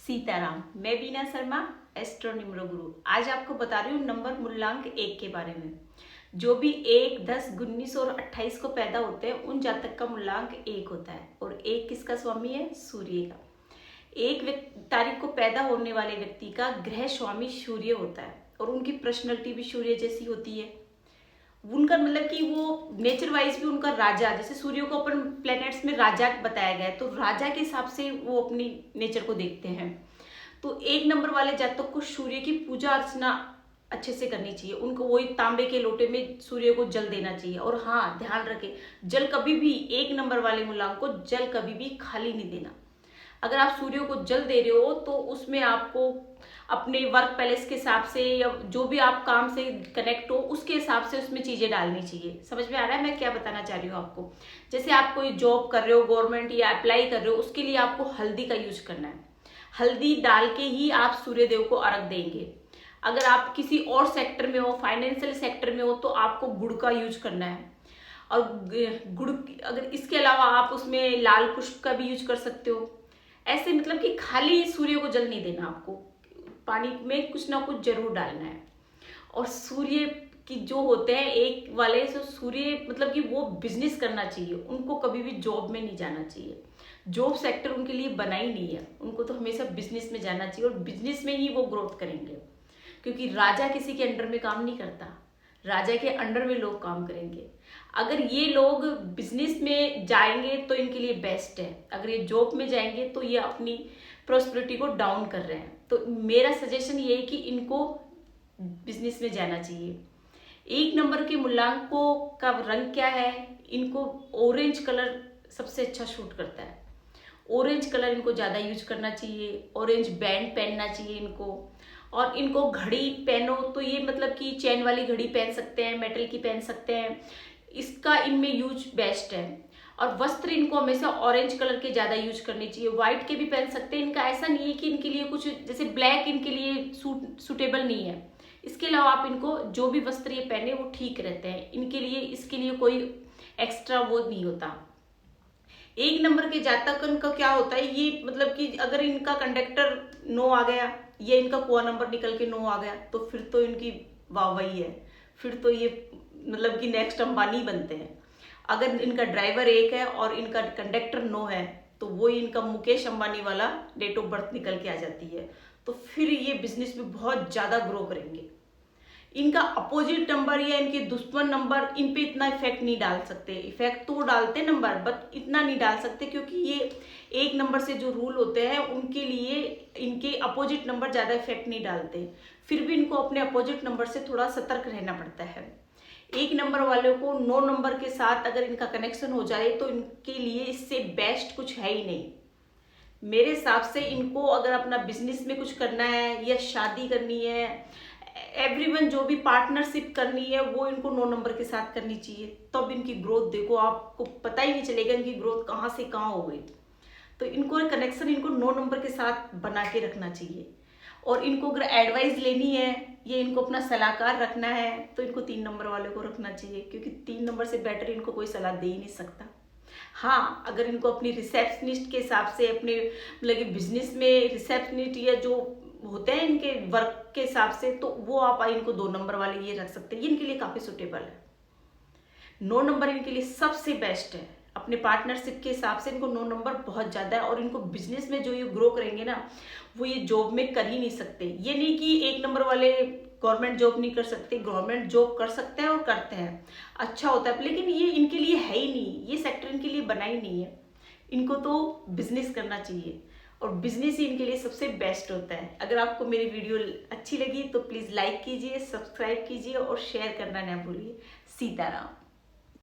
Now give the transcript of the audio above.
सीताराम। मैं बीना Sharma, astro numero गुरु। आज आपको बता रही हूँ नंबर मूलांक 1 के बारे में। जो भी 1, 10, 19 और 28 को पैदा होते हैं उन जातक का मूलांक 1 होता है। और 1 किसका स्वामी है? सूर्य का। 1 तारीख को पैदा होने वाले व्यक्ति का ग्रह स्वामी सूर्य होता है और उनकी पर्सनैलिटी भी सूर्य जैसी होती है। उनका मतलब कि वो नेचर वाइज भी उनका राजा, जैसे सूर्य को अपन प्लैनेट्स में राजा बताया गया है, तो राजा के हिसाब से वो अपनी नेचर को देखते हैं। तो 1 नंबर वाले जातक को सूर्य की पूजा अर्चना अच्छे से करनी चाहिए। उनको वही तांबे के लोटे में सूर्य को जल देना चाहिए। और हाँ, ध्यान रखें, जल कभी भी 1 नंबर वाले मूलांक को जल कभी भी खाली नहीं देना। अगर आप सूर्य को जल दे रहे हो तो उसमें आपको अपने वर्क पैलेस के हिसाब से या जो भी आप काम से कनेक्ट हो उसके हिसाब से उसमें चीजें डालनी चाहिए। समझ में आ रहा है मैं क्या बताना चाह रही हूँ आपको? जैसे आप कोई जॉब कर रहे हो गवर्नमेंट या अप्लाई कर रहे हो, उसके लिए आपको हल्दी का यूज करना है। हल्दी डाल के ही आप सूर्य देव को अर्घ देंगे। अगर आप किसी और सेक्टर में हो, फाइनेंशियल सेक्टर में हो, तो आपको गुड़ का यूज करना है। और गुड़, अगर इसके अलावा आप उसमें लाल पुष्प का भी यूज कर सकते हो। ऐसे मतलब कि खाली सूर्य को जल नहीं देना, आपको पानी में कुछ ना कुछ जरूर डालना है। और सूर्य की जो होते हैं 1 वाले, तो सूर्य मतलब कि वो बिजनेस करना चाहिए, उनको कभी भी जॉब में नहीं जाना चाहिए। जॉब सेक्टर उनके लिए बना ही नहीं है, उनको तो हमेशा बिजनेस में जाना चाहिए और बिजनेस में ही वो ग्रोथ करेंगे। क्योंकि राजा किसी के अंडर में काम नहीं करता, राजा के अंडर में लोग काम करेंगे। अगर ये लोग बिजनेस में जाएंगे तो इनके लिए बेस्ट है, अगर ये जॉब में जाएंगे तो ये अपनी प्रॉस्पेरिटी को डाउन कर रहे हैं। तो मेरा सजेशन ये है कि इनको बिजनेस में जाना चाहिए। 1 नंबर के मूलांकों का रंग क्या है? इनको ऑरेंज कलर सबसे अच्छा शूट करता है। ऑरेंज कलर इनको ज़्यादा यूज करना चाहिए। ऑरेंज बैंड पहनना चाहिए इनको। और इनको घड़ी पहनो तो ये मतलब कि चैन वाली घड़ी पहन सकते हैं, मेटल की पहन सकते हैं, इसका इनमें यूज बेस्ट है। और वस्त्र इनको हमेशा ऑरेंज कलर के ज़्यादा यूज करने चाहिए। व्हाइट के भी पहन सकते हैं, इनका ऐसा नहीं है कि इनके लिए कुछ जैसे ब्लैक इनके लिए सूटेबल नहीं है। इसके अलावा आप इनको जो भी वस्त्र ये पहने वो ठीक रहते हैं इनके लिए, इसके लिए कोई एक्स्ट्रा वो नहीं होता। 1 नंबर के जातक का क्या होता है, ये मतलब कि अगर इनका कंडक्टर 9 आ गया या इनका कुआ नंबर निकल के 9 आ गया तो फिर तो इनकी वाहवाही है, फिर तो ये मतलब कि नेक्स्ट अंबानी बनते हैं। अगर इनका ड्राइवर 1 है और इनका कंडक्टर 9 है तो वो इनका मुकेश अंबानी वाला डेट ऑफ बर्थ निकल के आ जाती है। तो फिर ये बिजनेस में बहुत ज्यादा ग्रो करेंगे। इनका अपोजिट नंबर या इनके दुश्मन नंबर इन पे इतना इफेक्ट नहीं डाल सकते। इफेक्ट तो डालते नंबर, बट इतना नहीं डाल सकते, क्योंकि ये 1 नंबर से जो रूल होते हैं उनके लिए इनके अपोजिट नंबर ज्यादा इफेक्ट नहीं डालते। फिर भी इनको अपने अपोजिट नंबर से थोड़ा सतर्क रहना पड़ता है। 1 नंबर वालों को 9 नंबर के साथ अगर इनका कनेक्शन हो जाए तो इनके लिए इससे बेस्ट कुछ है ही नहीं। मेरे हिसाब से इनको अगर अपना बिजनेस में कुछ करना है या शादी करनी है, एवरीवन जो भी पार्टनरशिप करनी है वो इनको 9 नंबर के साथ करनी चाहिए। तब इनकी ग्रोथ देखो, आपको पता ही नहीं चलेगा इनकी ग्रोथ कहाँ से कहाँ हो गई। तो इनको कनेक्शन इनको 9 नंबर के साथ बना के रखना चाहिए। और इनको अगर एडवाइस लेनी है या इनको अपना सलाहकार रखना है तो इनको 3 नंबर वाले को रखना चाहिए, क्योंकि 3 नंबर से बेटर इनको कोई सलाह दे ही नहीं सकता। हाँ, अगर इनको अपनी रिसेप्शनिस्ट के हिसाब से अपने मतलब बिजनेस में रिसेप्शनिस्ट या जो होते हैं इनके वर्क के हिसाब से, तो वो आप इनको 2 नंबर वाले ये रख सकते हैं, ये इनके लिए काफी सुटेबल है। 9 नंबर इनके लिए सबसे बेस्ट है। अपने पार्टनरशिप के हिसाब से इनको 9 नंबर बहुत ज्यादा है। और इनको बिजनेस में जो ये ग्रो करेंगे ना, वो ये जॉब में कर ही नहीं सकते। ये नहीं कि 1 नंबर वाले गवर्नमेंट जॉब नहीं कर सकते, गवर्नमेंट जॉब कर सकते हैं और करते हैं, अच्छा होता है, लेकिन ये इनके लिए है ही नहीं, ये सेक्टर इनके लिए बना ही नहीं है। इनको तो बिजनेस करना चाहिए और बिजनेस ही इनके लिए सबसे बेस्ट होता है। अगर आपको मेरी वीडियो अच्छी लगी तो प्लीज लाइक कीजिए, सब्सक्राइब कीजिए और शेयर करना ना भूलिए। सीताराम।